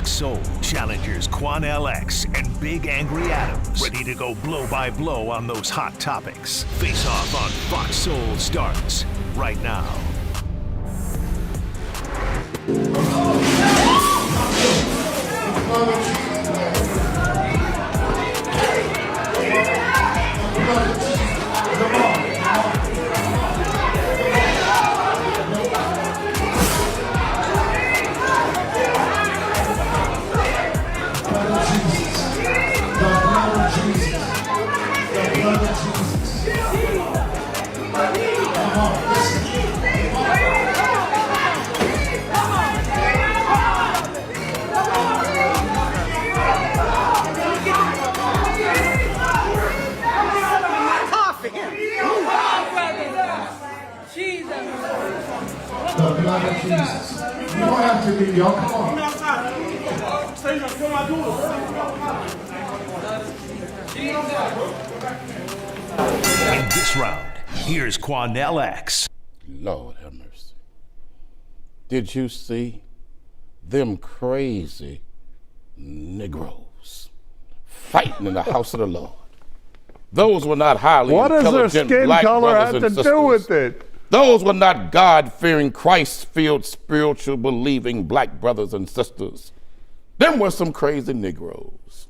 Fox Soul. Challengers Quan LX and Big Angry Adams. Ready to go blow by blow on those hot topics. Face Off on Fox Soul starts right now. The blood of Jesus. You don't have to be, y'all. Come on. In this round, here's Quan LX. Lord have mercy. Did you see them crazy Negroes fighting in the house of the Lord? Those were not highly intelligent What does their skin black color brothers have and to sisters. do with it? Those were not God-fearing, Christ-filled, spiritual, believing black brothers and sisters. Them were some crazy Negroes.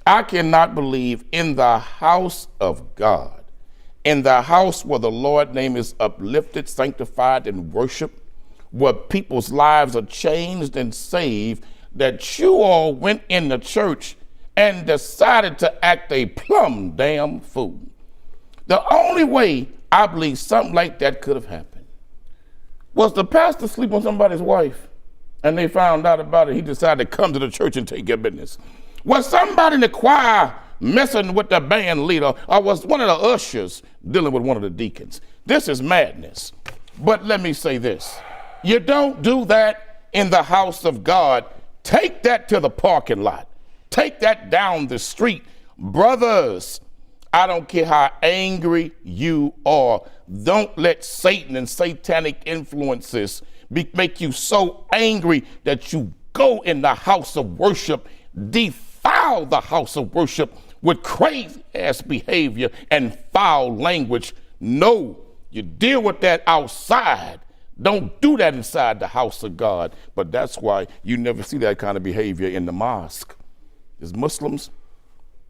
I cannot believe in the house of God, in the house where the Lord's name is uplifted, sanctified, and worshiped, where people's lives are changed and saved, that you all went in the church and decided to act a plumb damn fool. The only way I believe something like that could have happened was the pastor sleep on somebody's wife and they found out about it. He decided to come to the church and take care of business. Was somebody in the choir messing with the band leader, or was one of the ushers dealing with one of the deacons? This is madness. But let me say this. You don't do that in the house of God. Take that to the parking lot. Take that down the street. Brothers, I don't care how angry you are. Don't let Satan and satanic influences make you so angry that you go in the house of worship, defile the house of worship with crazy ass behavior and foul language. No, you deal with that outside. Don't do that inside the house of God. But that's why you never see that kind of behavior in the mosque. As Muslims,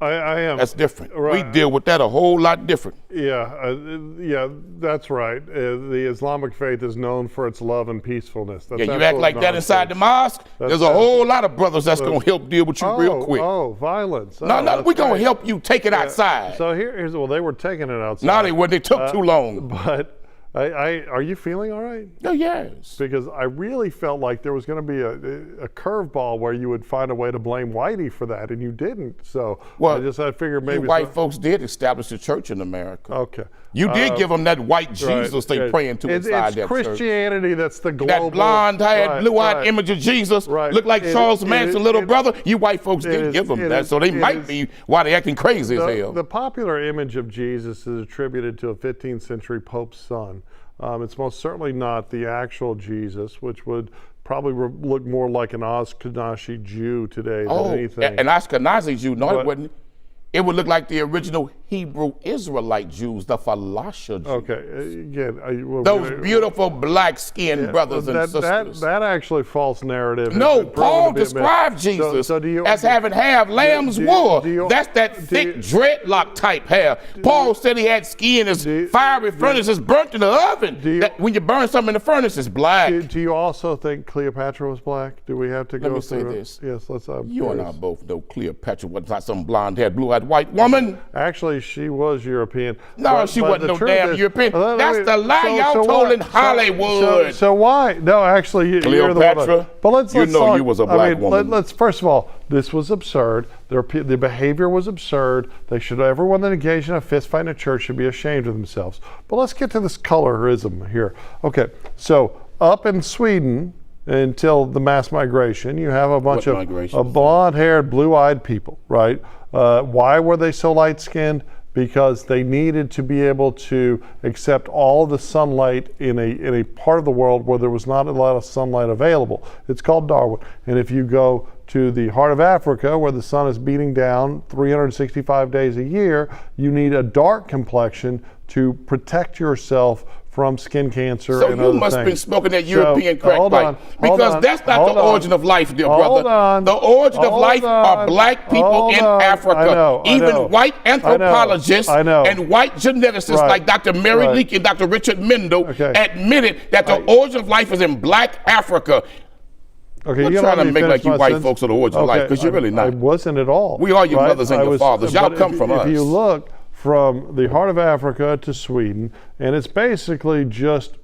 I am. that's different. Right. We deal with that a whole lot different. Yeah, that's right. The Islamic faith is known for its love and peacefulness. That's Yeah, you act like that inside the mosque, there's a whole lot of brothers that's going to help deal with you real quick. Oh, violence. No, we're going to help you take it outside. So here's, well, they were taking it outside. No, they were. They took too long. But are you feeling all right? Oh, yes. Because I really felt like there was going to be a curveball where you would find a way to blame Whitey for that, and you didn't. So I figured maybe white folks did establish the church in America. Okay. You did give them that white Jesus they praying to inside that Christianity church. that's the global. That blonde-haired, blue-eyed image of Jesus, look like Charles Manson's little brother. You white folks didn't give them that, so they might be why they acting crazy as hell. The popular image of Jesus is attributed to a 15th century Pope's son. It's most certainly not the actual Jesus, which would probably look more like an Ashkenazi Jew today than anything. An Ashkenazi Jew? No, it wouldn't. It would look like the original Hebrew Israelite Jews, the Falasha Jews. Okay, again, those beautiful black-skinned brothers and sisters. That actually false narrative. No, Paul described Jesus as having lamb's wool. That's that thick dreadlock type hair. Paul said he had skin as fiery furnaces burnt in the oven. When you burn something in the furnace, it's black. Do you also think Cleopatra was black? Do we have to go Let me through say this. Yes, let's. You and I both know Cleopatra was not some blonde-haired, blue-eyed white woman. Actually, she was European. No, she wasn't no damn European. That's the lie y'all told in Hollywood. So why? No, actually, you're the one. But let's you was a black woman. Let's first of all, this was absurd. The behavior was absurd. Everyone that engaged in a fist fight in a church should be ashamed of themselves. But let's get to this colorism here. Okay, so up in Sweden, until the mass migration, you have a bunch of blonde-haired, blue-eyed people, right? Why were they so light-skinned? because they needed to be able to accept all of the sunlight in a part of the world where there was not a lot of sunlight available. It's called Darwin. And if you go to the heart of Africa, where the sun is beating down 365 days a year, you need a dark complexion to protect yourself from skin cancer and other things. So you must have been smoking that European crack pipe, because that's not the origin of life, dear brother. The origin of life are black people in Africa. Even white anthropologists and white geneticists like Dr. Mary Leakey and Dr. Richard Mendel admitted that the origin of life is in black Africa. Okay, you're trying to make like you white folks are the origin of life, because you're really not. I wasn't at all. We are your mothers and your fathers. Y'all come from us. If you look from the heart of Africa to Sweden, and it's basically just,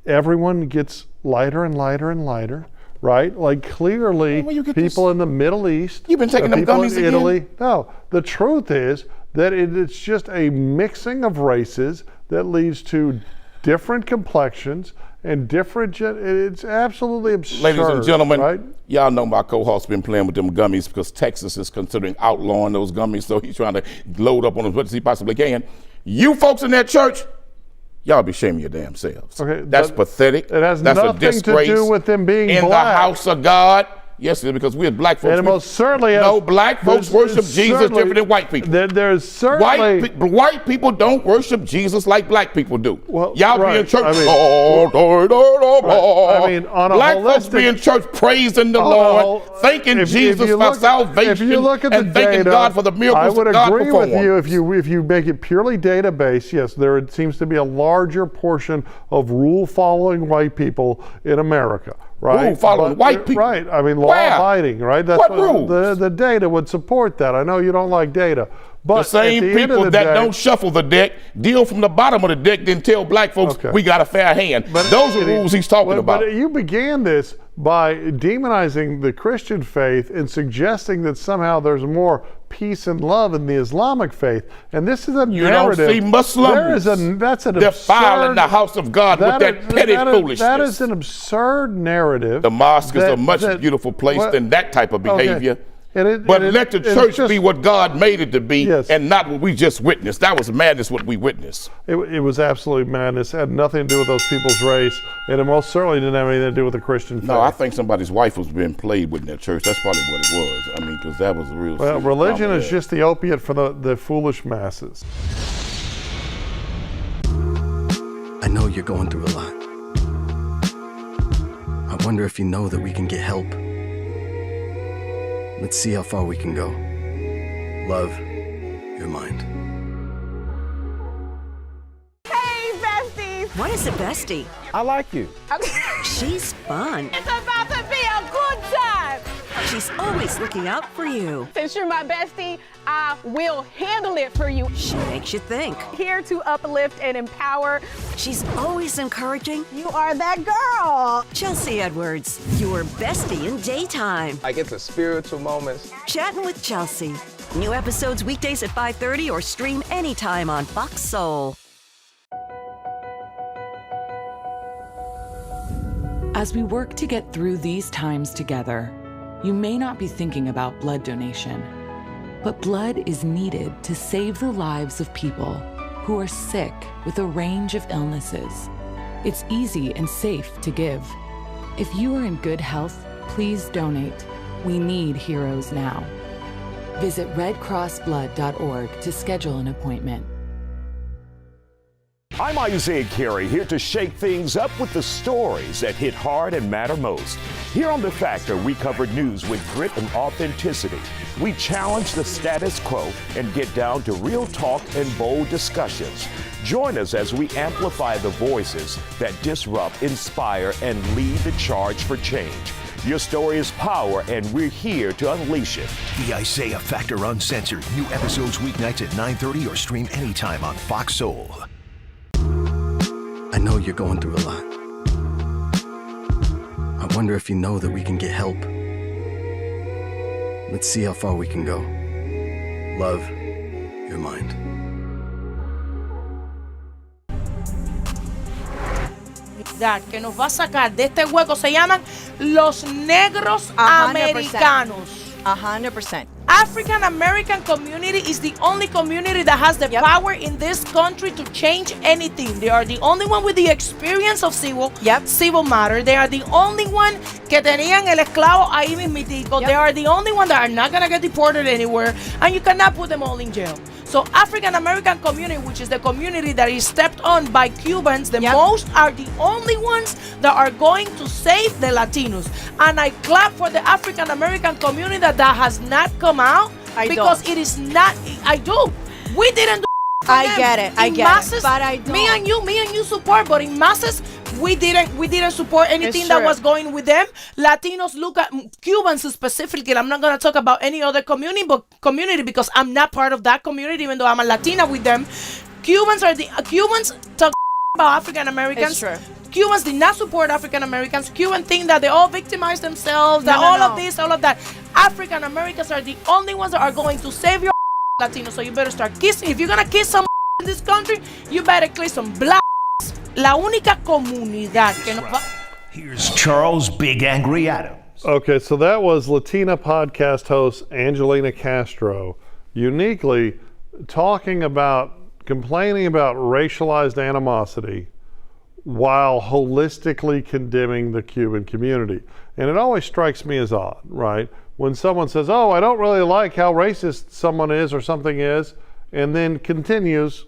everyone gets lighter and lighter and lighter, right? Like clearly people in the Middle East, you've been taking them gummies in Italy. No, the truth is that it's just a mixing of races that leads to different complexions and different, it's absolutely absurd. Ladies and gentlemen, right? Y'all know my co-host's been playing with them gummies because Texas is considering outlawing those gummies, so he's trying to load up on as much as he possibly can. You folks in that church, y'all be shaming your damn selves. Okay, that's pathetic. It has that's nothing a disgrace to do with them being in black. the house of God. Yes, it is, because we as black folks. And it most certainly no, black folks worship Jesus different than white people. There's certainly white people don't worship Jesus like black people do. Well, y'all be in church. Black folks be in church praising the Lord, thanking Jesus for salvation, if you look at and the thanking data, God for the miracles I would God agree performed. with you if you make it purely data-based. Yes, there seems to be a larger portion of rule-following white people in America. Right, rule following white people. Right, I mean law-abiding. Right, that's what rules? The data would support that. I know you don't like data, but the same people that don't shuffle the deck deal from the bottom of the deck, then tell black folks we got a fair hand. But those are rules he's talking about. But you began this by demonizing the Christian faith and suggesting that somehow there's more peace and love in the Islamic faith, and this is a narrative. You don't see Muslims defiling the house of God with that petty foolishness. That is an absurd narrative. The mosque is a much beautiful place than that type of behavior. But let the church be what God made it to be, and not what we just witnessed. That was madness, what we witnessed. It was absolutely madness. It had nothing to do with those people's race, and it most certainly didn't have anything to do with the Christian faith. No, I think somebody's wife was being played with in that church. That's probably what it was. I mean, because that was a real... Well, religion is just the opiate for the foolish masses. I know you're going through a lot. I wonder if you know that we can get help. Let's see how far we can go. Love, your mind. Hey, besties! What is a bestie? I like you. She's fun. It's about to be a good time! She's always looking out for you. Since you're my bestie, I will handle it for you. She makes you think. Here to uplift and empower. She's always encouraging. You are that girl. Chelsea Edwards, your bestie in daytime. I get the spiritual moments. Chatting with Chelsea. New episodes weekdays at 5:30 or stream anytime on Fox Soul. As we work to get through these times together, you may not be thinking about blood donation, but blood is needed to save the lives of people who are sick with a range of illnesses. It's easy and safe to give. If you are in good health, please donate. We need heroes now. Visit redcrossblood.org to schedule an appointment. I'm Isaiah Carey, here to shake things up with the stories that hit hard and matter most. Here on The Factor, we cover news with grit and authenticity. We challenge the status quo and get down to real talk and bold discussions. Join us as we amplify the voices that disrupt, inspire, and lead the charge for change. Your story is power, and we're here to unleash it. The Isaiah Factor Uncensored. New episodes weeknights at 9:30 or stream anytime on Fox Soul. I know you're going through a lot. I wonder if you know that we can get help. Let's see how far we can go. Love, your mind. Que nos va a sacar de este hueco se llaman los negros americanos. 100%. African American community is the only community that has the power in this country to change anything. They are the only one with the experience of civil matter. They are the only one que tenían el esclavo ahí mismitico. They are the only one that are not going to get deported anywhere, and you cannot put them all in jail. So African American community, which is the community that is stepped on by Cubans, the most are the only ones that are going to save the Latinos. And I clap for the African American community that has not come out because it is not. I do. We didn't do. I get it. I get it. But I don't. Me and you support, but in masses, we didn't support anything that was going with them. Latinos look at Cubans specifically. I'm not gonna talk about any other community because I'm not part of that community, even though I'm a Latina with them. Cubans talk about African Americans. Cubans did not support African Americans. Cubans think that they all victimize themselves. Of this, all of that. African Americans are the only ones that are going to save your Latinos. So you better start kissing. If you're gonna kiss someone in this country, you better kiss some black. La única comunidad que no va. Here's Charles Big Angry Adams. Okay, so that was Latina podcast host Angelina Castro uniquely complaining about racialized animosity while holistically condemning the Cuban community. And it always strikes me as odd, right? When someone says, oh, I don't really like how racist someone is or something is, and then continues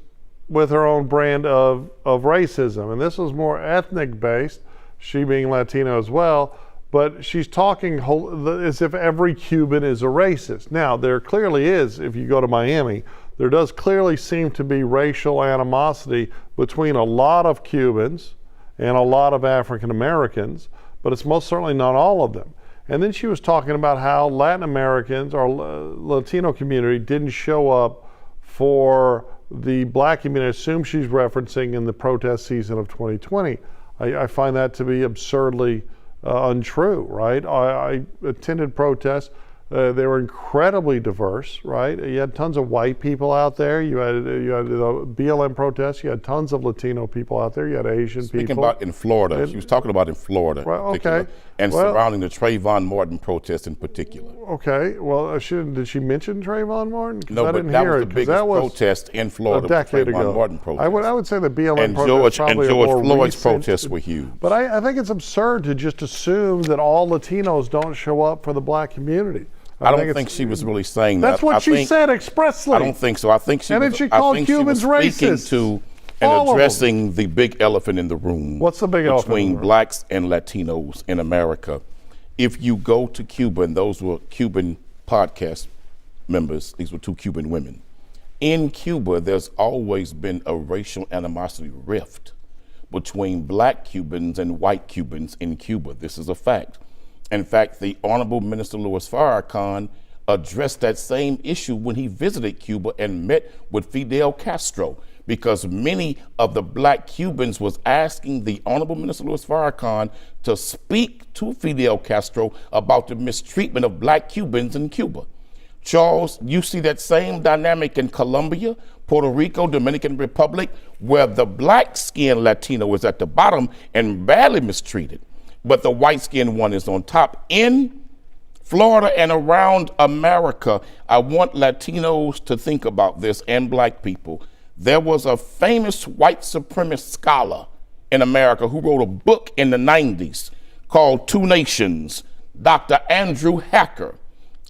with her own brand of racism. And this was more ethnic based, she being Latino as well, but she's talking as if every Cuban is a racist. Now, there clearly is, if you go to Miami, there does clearly seem to be racial animosity between a lot of Cubans and a lot of African Americans, but it's most certainly not all of them. And then she was talking about how Latin Americans or Latino community didn't show up for the black community. I assume she's referencing in the protest season of 2020. I find that to be absurdly untrue, right? I attended protests. They were incredibly diverse, right? You had tons of white people out there. You had the BLM protests. You had tons of Latino people out there. You had Asian people. Speaking about in Florida, she was talking about in Florida, and surrounding the Trayvon Martin protest in particular. Okay, well, did she mention Trayvon Martin? No, but that was the biggest protest in Florida. A decade ago. Martin protest. I would say the BLM protest probably and George more Floyd's recent. protests were huge. But I think it's absurd to just assume that all Latinos don't show up for the black community. I don't think she was really saying that. That's what she said expressly. I don't think so. I think she and then she called Cubans racist. Speaking to and addressing the big elephant in the room. What's the big elephant between blacks and Latinos in America? If you go to Cuba, and those were Cuban podcast members, these were two Cuban women. In Cuba, there's always been a racial animosity rift between black Cubans and white Cubans in Cuba. This is a fact. In fact, the Honorable Minister Louis Farrakhan addressed that same issue when he visited Cuba and met with Fidel Castro, because many of the black Cubans was asking the Honorable Minister Louis Farrakhan to speak to Fidel Castro about the mistreatment of black Cubans in Cuba. Charles, you see that same dynamic in Colombia, Puerto Rico, Dominican Republic, where the black-skinned Latino is at the bottom and badly mistreated, but the white-skinned one is on top. In Florida and around America, I want Latinos to think about this, and black people. There was a famous white supremacist scholar in America who wrote a book in the 90s called Two Nations, Dr. Andrew Hacker.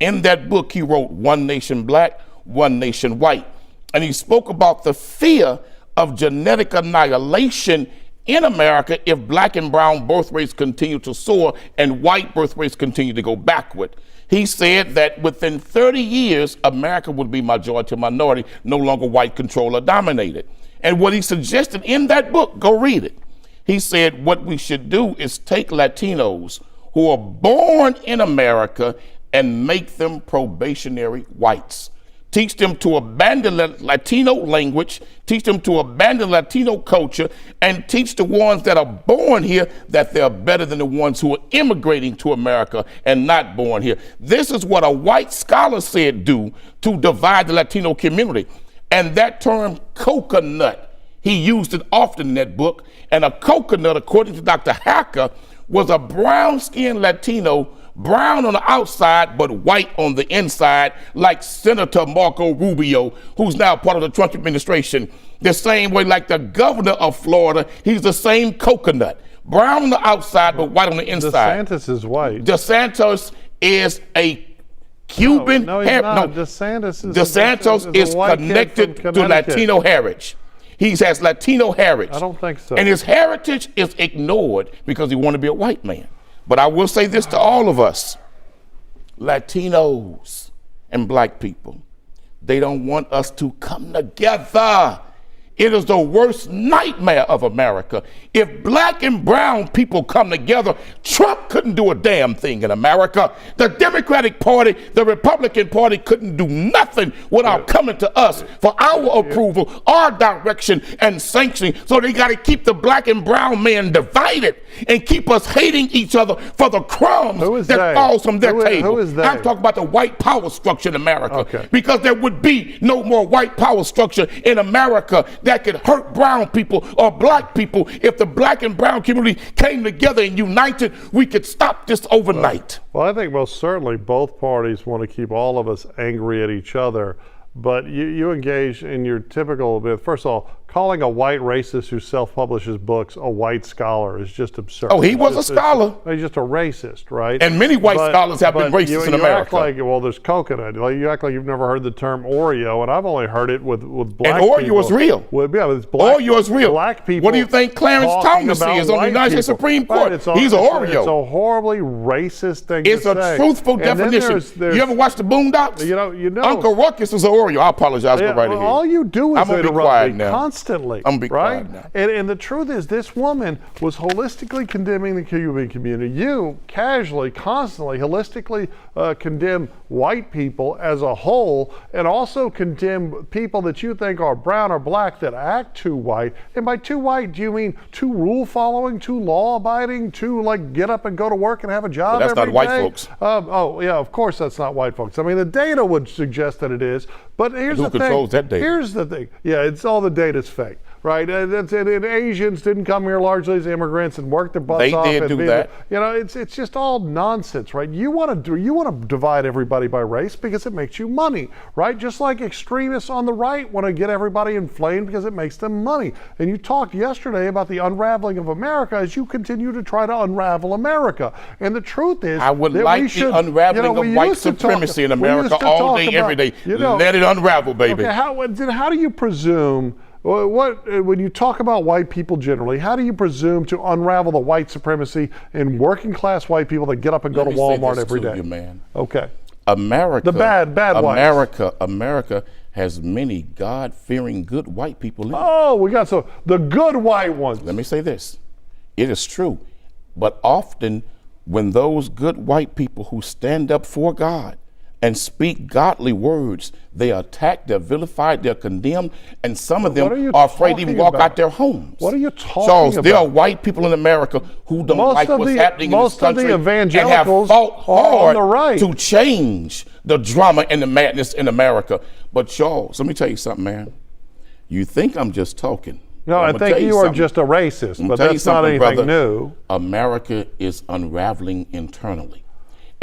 In that book, he wrote One Nation Black, One Nation White. And he spoke about the fear of genetic annihilation in America if black and brown birth rates continue to soar and white birth rates continue to go backward. He said that within 30 years, America would be majority minority, no longer white controlled or dominated. And what he suggested in that book, go read it. He said what we should do is take Latinos who are born in America and make them probationary whites. Teach them to abandon Latino language, teach them to abandon Latino culture, and teach the ones that are born here that they're better than the ones who are immigrating to America and not born here. This is what a white scholar said do to divide the Latino community. And that term coconut, he used it often in that book. And a coconut, according to Dr. Hacker, was a brown-skinned Latino brown on the outside, but white on the inside, like Senator Marco Rubio, who's now part of the Trump administration. The same way like the governor of Florida, he's the same coconut. Brown on the outside, but white on the inside. DeSantis is white. DeSantis is a Cuban. No, he's not. DeSantis is connected to Latino heritage. He has Latino heritage. I don't think so. And his heritage is ignored because he wanted to be a white man. But I will say this to all of us, Latinos and black people, they don't want us to come together. It is the worst nightmare of America. If black and brown people come together, Trump couldn't do a damn thing in America. The Democratic Party, the Republican Party couldn't do nothing without coming to us for our approval, our direction, and sanctioning. So they got to keep the black and brown man divided and keep us hating each other for the crumbs that falls from their table. Who is they? I'm talking about the white power structure in America. Because there would be no more white power structure in America that could hurt brown people or black people. If the black and brown community came together and united, we could stop this overnight. Well, I think most certainly both parties want to keep all of us angry at each other, but you engage in your typical, first of all, calling a white racist who self-publishes books a white scholar is just absurd. Oh, he was a scholar. He's just a racist, right? And many white scholars have been racist in America. You act like, well, there's coconut. You act like you've never heard the term Oreo, and I've only heard it with black people. And Oreo is real. It's black, Oreo is real. Black people. What do you think Clarence Thomas is on the United States Supreme Court? He's an Oreo. It's a horribly racist thing to say. It's a truthful definition. You ever watch the Boondocks? You know. Uncle Ruckus is an Oreo. I apologize. Go right ahead. All you do is interrupt me constantly. I'm going to be quiet. And the truth is, this woman was holistically condemning the Cuban community. You casually, constantly, holistically condemn white people as a whole, and also condemn people that you think are brown or black that act too white. And by too white, do you mean too rule following, too law abiding, too like get up and go to work and have a job every day? That's not white folks. Oh yeah, of course that's not white folks. I mean, the data would suggest that it is. But here's the thing. Who controls that data? Here's the thing. Yeah, it's all the data's fake. Right, and Asians didn't come here largely as immigrants and worked their butts off. They did do that. It's just all nonsense, right? You want to divide everybody by race because it makes you money, right? Just like extremists on the right want to get everybody inflamed because it makes them money. And you talked yesterday about the unraveling of America as you continue to try to unravel America. And the truth is, I would like the unraveling of white supremacy in America all day, every day. Let it unravel, baby. Okay, how do you presume? When you talk about white people generally, how do you presume to unravel the white supremacy in working class white people that get up and go to Walmart every day? You, man. Okay. America. The bad whites. America has many God-fearing good white people in it. Oh, we got the good white ones. Let me say this. It is true. But often when those good white people who stand up for God and speak godly words, they are attacked, they're vilified, they're condemned, and some of them are afraid to even walk out their homes. What are you talking Charles, about? there are white people in America who don't like what's happening in this country and have fought hard to change the drama and the madness in America. But Charles, let me tell you something, man. You think I'm just talking. No, I think you are just a racist, but that's not anything new. America is unraveling internally.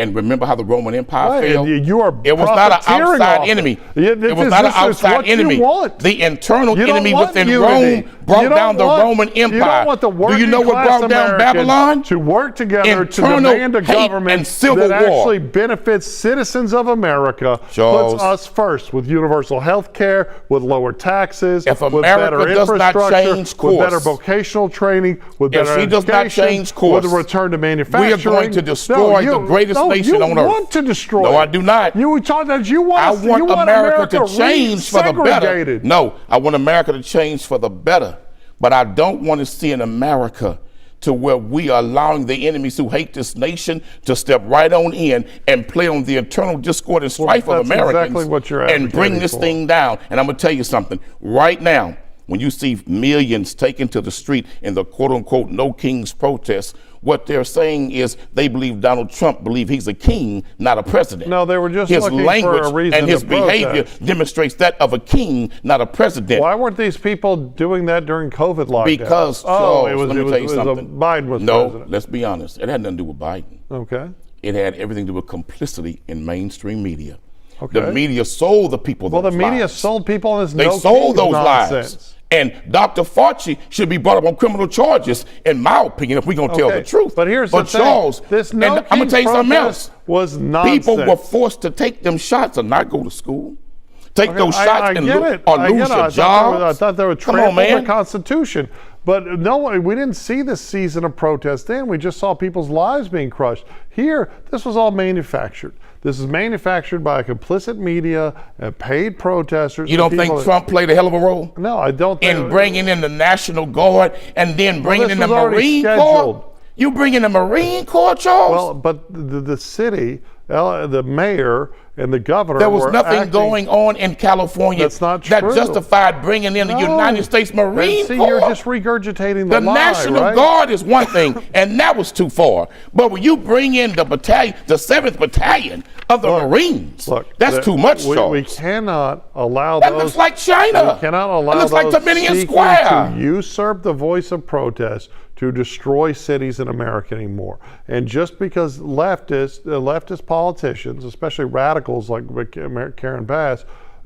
And remember how the Roman Empire fell? It was not an outside enemy. It was not an outside enemy. The internal enemy within Rome brought down the Roman Empire. You don't want the Do you know what brought down Babylon? To work together to demand a government that actually benefits citizens of America, puts us first with universal health care, with lower taxes, with better infrastructure, with better vocational training, with better education, with a return to manufacturing. We are going to destroy the greatest nation on earth. You want to destroy. No, I do not. You talk that you want. I want America to change for the better. No, I want America to change for the better. But I don't want to see an America to where we are allowing the enemies who hate this nation to step right on in and play on the internal discord and strife of Americans and bring this thing down. And I'm going to tell you something. Right now, when you see millions taken to the street in the quote-unquote No Kings protests, what they're saying is they believe Donald Trump believes he's a king, not a president. No, they were just his looking language for a reason and his to behavior protest. Demonstrates that of a king, not a president. Why weren't these people doing that during COVID lockdown? Because, let me tell you something. Biden was no, president. let's be honest. It had nothing to do with Biden. Okay. It had everything to do with complicity in mainstream media. Okay. The media sold the people Well, those the media lives. sold people on this They no sold those nonsense. lives. And Dr. Fauci should be brought up on criminal charges, in my opinion, if we're going to tell the truth. But here's the thing. Charles, This and no I'm going to tell you something else. Was nonsense. People were forced to take them shots and not go to school. Take those shots I and get it. or I lose get it. your I job. thought they would trample the Constitution. But no, we didn't see this season of protest then. We just saw people's lives being crushed. Here, this was all manufactured. This is manufactured by a complicit media and paid protesters. You don't think Trump played a hell of a role? No, I don't think. In bringing in the National Guard and then bringing in the Marine Corps? You bring in the Marine Corps, Charles? Well, but the city, the mayor, and the governor. There was nothing going on in California that's not true. that justified bringing in the United States Marine Corps. You're just regurgitating the lie, National right? Guard is one thing, and that was too far. But when you bring in the battalion, the 7th Battalion of the Marines, that's too much, Charles. We cannot allow that those. Looks like China. We cannot allow that looks those like Dominion seeking Square. to usurp the voice of protest to destroy cities in America anymore. And just because leftist politicians, especially radicals like Karen Bass,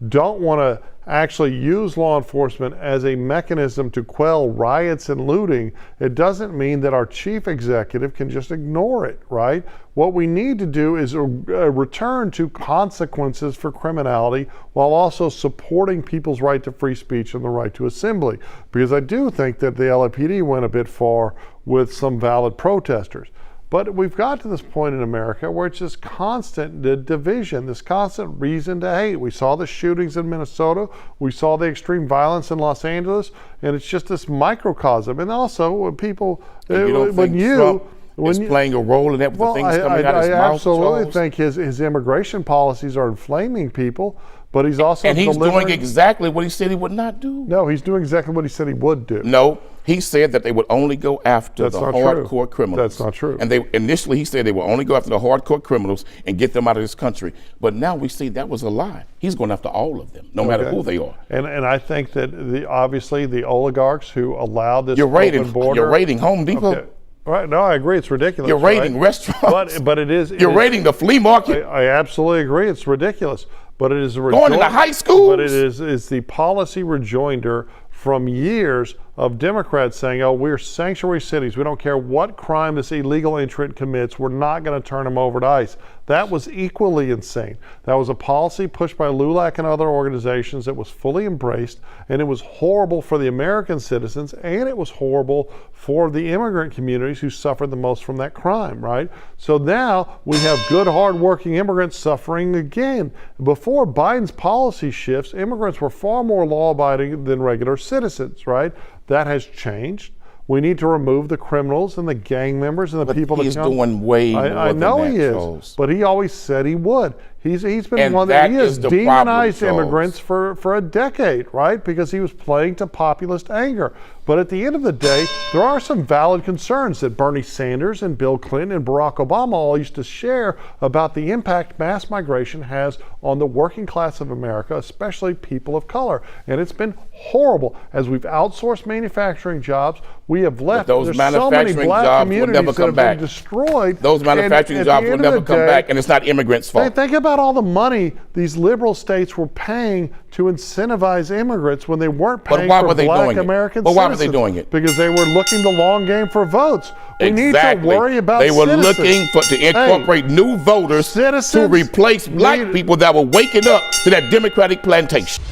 don't want to actually use law enforcement as a mechanism to quell riots and looting, it doesn't mean that our chief executive can just ignore it, right? What we need to do is a return to consequences for criminality while also supporting people's right to free speech and the right to assembly. Because I do think that the LAPD went a bit far with some valid protesters. But we've got to this point in America where it's just constant division, this constant reason to hate. We saw the shootings in Minnesota. We saw the extreme violence in Los Angeles. And it's just this microcosm. And also when people, when Trump is playing a role in that with the things coming out of his mouth, I absolutely Charles? think his immigration policies are inflaming people. But he's also doing exactly what he said he would not do. No, he's doing exactly what he said he would do. No, he said that they would only go after the hardcore criminals. That's not true. And initially he said they would only go after the hardcore criminals and get them out of this country. But now we see that was a lie. He's going after all of them, no matter who they are. And I think that obviously the oligarchs who allowed this open border. You're raiding Home Depot. Okay. Right, no, I agree. It's ridiculous. You're raiding restaurants. But it is. You're raiding the flea market. I absolutely agree. It's ridiculous. But it is going into high schools. But it is the policy rejoinder from years of Democrats saying, oh, we're sanctuary cities. We don't care what crime this illegal entrant commits. We're not going to turn him over to ICE. That was equally insane. That was a policy pushed by LULAC and other organizations that was fully embraced, and it was horrible for the American citizens, and it was horrible for the immigrant communities who suffered the most from that crime, right? So now we have good, hardworking immigrants suffering again. Before Biden's policy shifts, immigrants were far more law-abiding than regular citizens, right? That has changed. We need to remove the criminals and the gang members and the people that come. He's doing way more I know than that, he is, Charles. but he always said he would. He's been and one that he has demonized problem, immigrants for a decade, right? Because he was playing to populist anger. But at the end of the day, there are some valid concerns that Bernie Sanders and Bill Clinton and Barack Obama all used to share about the impact mass migration has on the working class of America, especially people of color. And it's been horrible. As we've outsourced manufacturing jobs, we have left. But those manufacturing jobs will never come back. Destroyed. Those manufacturing jobs will never come back, and it's not immigrants' fault. Think about all the money these liberal states were paying to incentivize immigrants when they weren't paying for black American citizens. But why were they doing it? Because they were looking the long game for votes. We need to worry about They were citizens. looking to incorporate new voters to replace black people that were waking up to that Democratic plantation.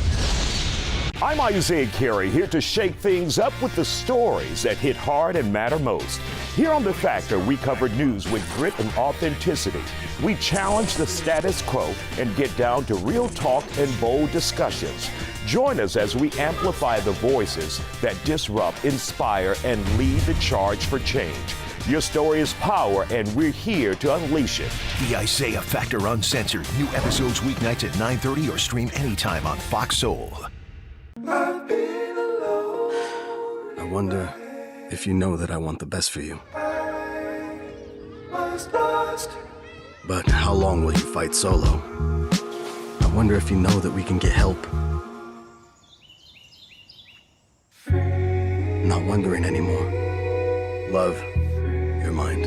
I'm Isaiah Carey, here to shake things up with the stories that hit hard and matter most. Here on The Factor, we cover news with grit and authenticity. We challenge the status quo and get down to real talk and bold discussions. Join us as we amplify the voices that disrupt, inspire, and lead the charge for change. Your story is power, and we're here to unleash it. The Isaiah Factor Uncensored. New episodes weeknights at 9:30 or stream anytime on Fox Soul. I wonder if you know that I want the best for you. But how long will you fight solo? I wonder if you know that we can get help. Not wondering anymore. Love, your mind.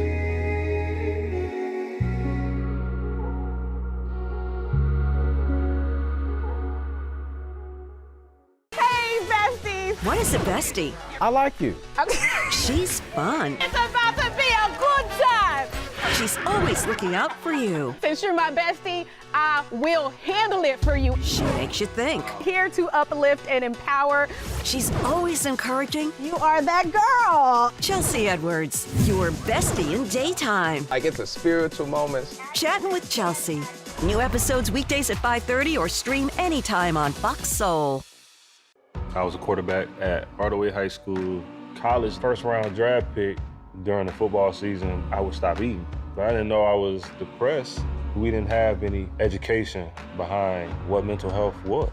What is a bestie? I like you. She's fun. It's about to be a good time. She's always looking out for you. Since you're my bestie, I will handle it for you. She makes you think. Here to uplift and empower. She's always encouraging. You are that girl. Chelsea Edwards, your bestie in daytime. I get the spiritual moments. Chatting with Chelsea. New episodes weekdays at 5:30 or stream anytime on Fox Soul. I was a quarterback at Hardaway High School. College first-round draft pick. During the football season, I would stop eating. But I didn't know I was depressed. We didn't have any education behind what mental health was.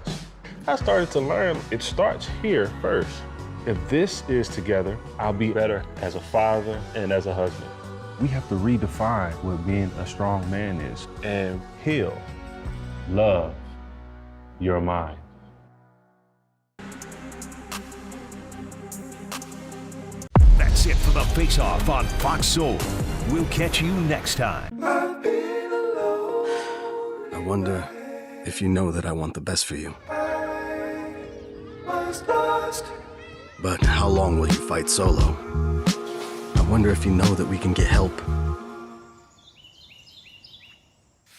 I started to learn it starts here first. If this is together, I'll be better as a father and as a husband. We have to redefine what being a strong man is and heal, love your mind. That's it for the Face Off on Fox Soul. We'll catch you next time. I wonder if you know that I want the best for you. But how long will you fight solo? I wonder if you know that we can get help.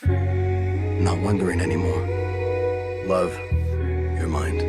Not wondering anymore. Love your mind.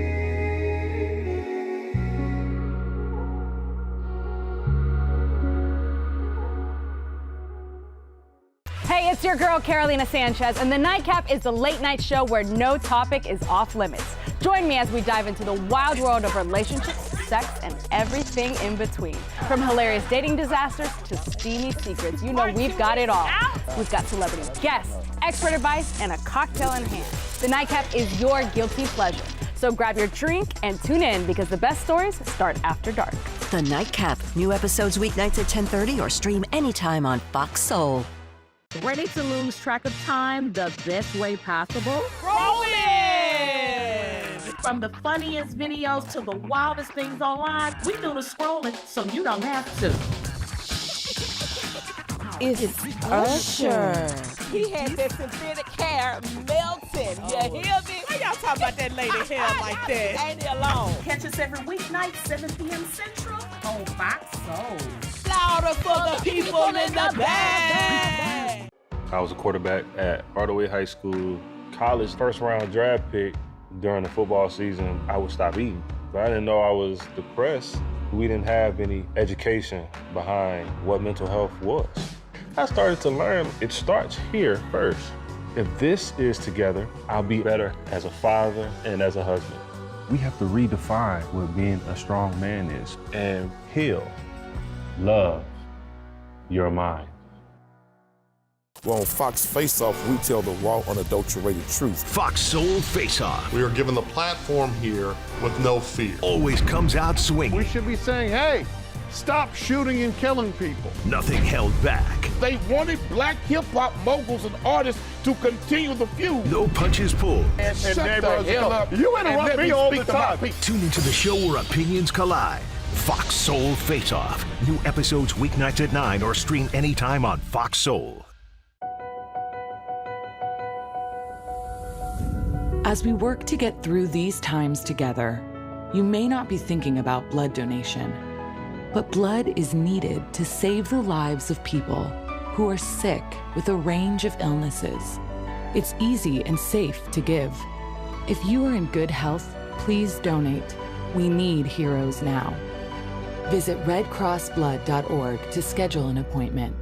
Hey, it's your girl, Carolina Sanchez, and The Nightcap is the late-night show where no topic is off limits. Join me as we dive into the wild world of relationships, sex, and everything in between. From hilarious dating disasters to steamy secrets, you know we've got it all. We've got celebrity guests, expert advice, and a cocktail in hand. The Nightcap is your guilty pleasure. So grab your drink and tune in because the best stories start after dark. The Nightcap. New episodes weeknights at 10:30 or stream anytime on Fox Soul. Ready to lose track of time the best way possible? Rolling! From the funniest videos to the wildest things online, we do the scrolling so you don't have to. It's Usher. He had that synthetic hair melting. You hear me? Why y'all talking about that lady hair like that? Ain't he alone? Catch us every weeknight, 7 p.m. Central on Fox Soul. Louder for the people in the back. I was a quarterback at Hardaway High School. College first-round draft pick. During the football season, I would stop eating. But I didn't know I was depressed. We didn't have any education behind what mental health was. I started to learn it starts here first. If this is together, I'll be better as a father and as a husband. We have to redefine what being a strong man is and heal, love your mind. Well, on Fox Face Off, we tell the raw, unadulterated truth. Fox Soul Face Off. We are given the platform here with no fear. Always comes out swinging. We should be saying, hey, stop shooting and killing people. Nothing held back. They wanted black hip-hop moguls and artists to continue the feud. No punches pulled. And shut the hell up. You interrupt me all the time. Tune into the show where opinions collide. Fox Soul Face Off. New episodes weeknights at 9 or stream anytime on Fox Soul. As we work to get through these times together, you may not be thinking about blood donation, but blood is needed to save the lives of people who are sick with a range of illnesses. It's easy and safe to give. If you are in good health, please donate. We need heroes now. Visit redcrossblood.org to schedule an appointment.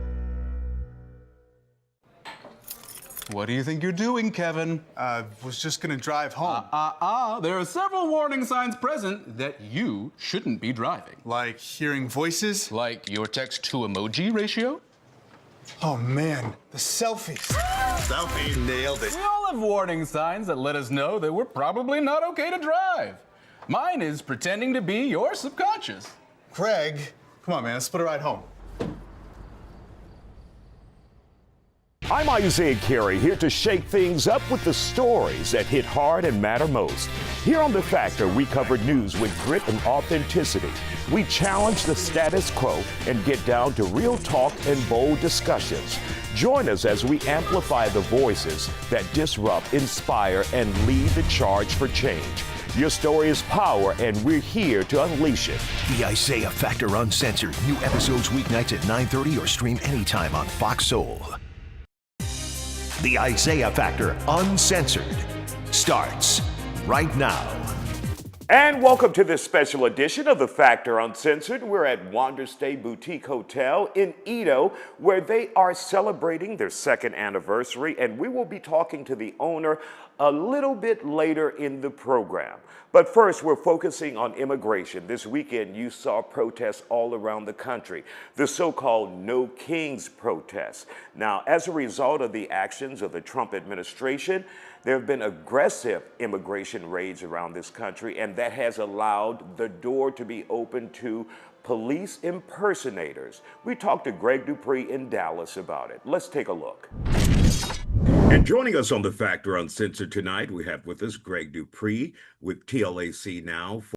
What do you think you're doing, Kevin? Was just gonna drive home. There are several warning signs present that you shouldn't be driving. Like hearing voices? Like your text-to-emoji ratio? Oh man, the selfies. Selfie, nailed it. We all have warning signs that let us know that we're probably not okay to drive. Mine is pretending to be your subconscious. Craig, come on man, let's split a ride home. I'm Isaiah Carey, here to shake things up with the stories that hit hard and matter most. Here on The Factor, we cover news with grit and authenticity. We challenge the status quo and get down to real talk and bold discussions. Join us as we amplify the voices that disrupt, inspire, and lead the charge for change. Your story is power, and we're here to unleash it. The Isaiah Factor Uncensored. New episodes weeknights at 9:30 or stream anytime on Fox Soul. The Isaiah Factor Uncensored starts right now. And welcome to this special edition of The Factor Uncensored. We're at Wander Stay Boutique Hotel in Edo, where they are celebrating their second anniversary, and we will be talking to the owner a little bit later in the program. But first, we're focusing on immigration. This weekend, you saw protests all around the country, the so-called No Kings protests. Now, as a result of the actions of the Trump administration, there have been aggressive immigration raids around this country, and that has allowed the door to be open to police impersonators. We talked to Greg Dupree in Dallas about it. Let's take a look. And joining us on The Factor Uncensored tonight, we have with us Greg Dupree with TLAC Now.